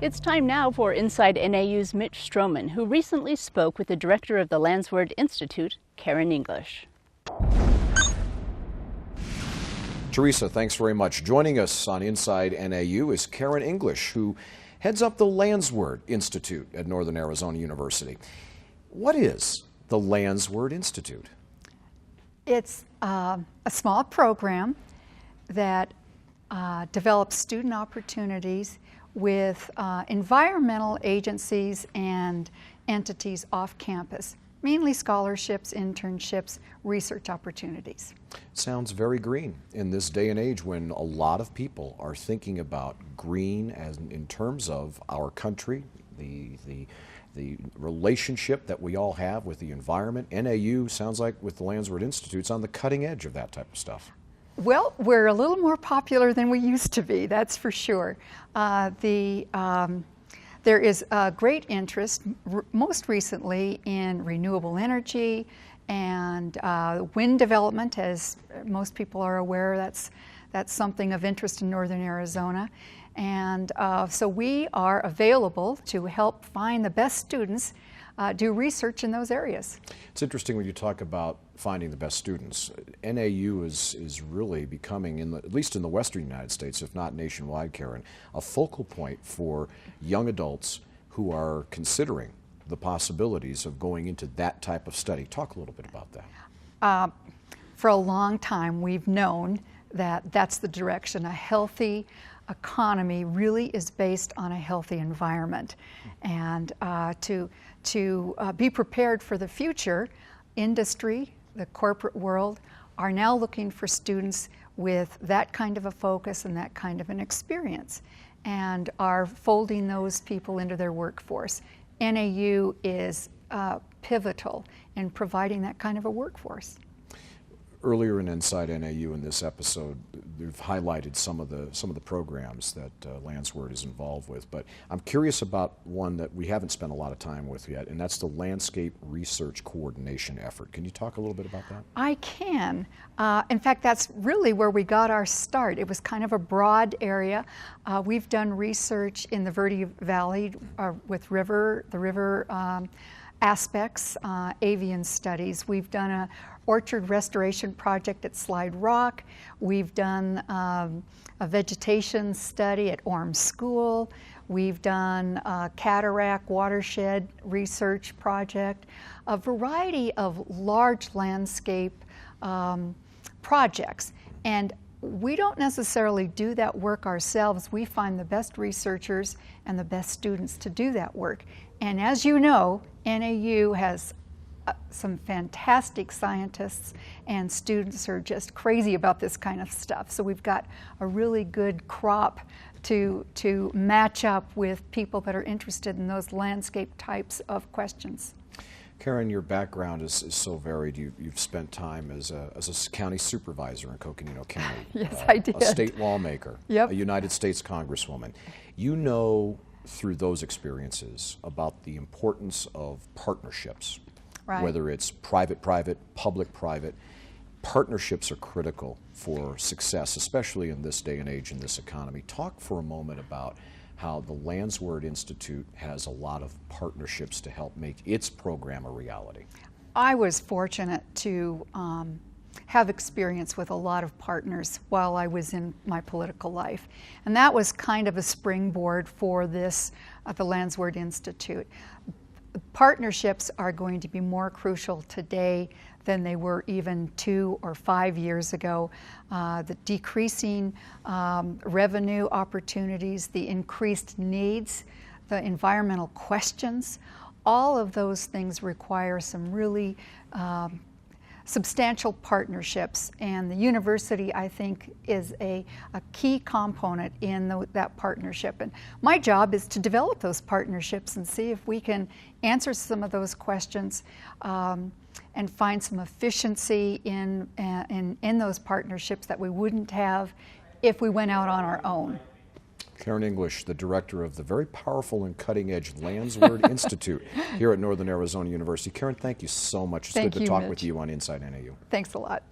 It's time now for Inside NAU's Mitch Stroman, who recently spoke with the director of the Landsward Institute, Karan English. Teresa, thanks very much. Joining us on Inside NAU is Karan English, who heads up the Landsward Institute at Northern Arizona University. What is the Landsward Institute? It's a small program that develops student opportunities with environmental agencies and entities off campus, mainly scholarships, internships, research opportunities. Sounds very green in this day and age when a lot of people are thinking about green as in terms of our country, the relationship that we all have with the environment. NAU sounds like with the Landsward Institute's on the cutting edge of that type of stuff. Well, we're a little more popular than we used to be, that's for sure. There is a great interest, most recently, in renewable energy and wind development. As most people are aware, that's something of interest in Northern Arizona. And so we are available to help find the best students do research in those areas. It's interesting when you talk about finding the best students. NAU is really becoming, at least in the western United States, if not nationwide, Karan, a focal point for young adults who are considering the possibilities of going into that type of study. Talk a little bit about that. For a long time, we've known that that's the direction. A healthy economy really is based on a healthy environment. And to be prepared for the future, industry, the corporate world, are now looking for students with that kind of a focus and that kind of an experience, and are folding those people into their workforce. NAU is pivotal in providing that kind of a workforce. Earlier in Inside NAU in this episode, we've highlighted some of the programs that Landsward is involved with, but I'm curious about one that we haven't spent a lot of time with yet, and that's the Landscape Research Coordination effort. Can you talk a little bit about that? I can. In fact, that's really where we got our start. It was kind of a broad area. We've done research in the Verde Valley with the river aspects, avian studies. We've done a orchard restoration project at Slide Rock. We've done a vegetation study at Orm School. We've done a cataract watershed research project, a variety of large landscape projects. And we don't necessarily do that work ourselves. We find the best researchers and the best students to do that work. And as you know, NAU has some fantastic scientists, and students are just crazy about this kind of stuff. So we've got a really good crop to match up with people that are interested in those landscape types of questions. Karan, your background is so varied. You've spent time as a county supervisor in Coconino County. Yes, I did. A state lawmaker, yep. A United States congresswoman. You know through those experiences about the importance of partnerships. Right. Whether it's private-private, public-private, partnerships are critical for success, especially in this day and age in this economy. Talk for a moment about how the Landsward Institute has a lot of partnerships to help make its program a reality. I was fortunate to have experience with a lot of partners while I was in my political life. And that was kind of a springboard for this, the Landsward Institute. Partnerships are going to be more crucial today than they were even 2 or 5 years ago. The decreasing revenue opportunities, the increased needs, the environmental questions, all of those things require some really substantial partnerships, and the university, I think, is a key component in that partnership. And my job is to develop those partnerships and see if we can answer some of those questions and find some efficiency in those partnerships that we wouldn't have if we went out on our own. Karan English, the director of the very powerful and cutting-edge Landsward Institute here at Northern Arizona University. Karan, thank you so much. It's good to talk with you on Inside NAU. Thanks a lot.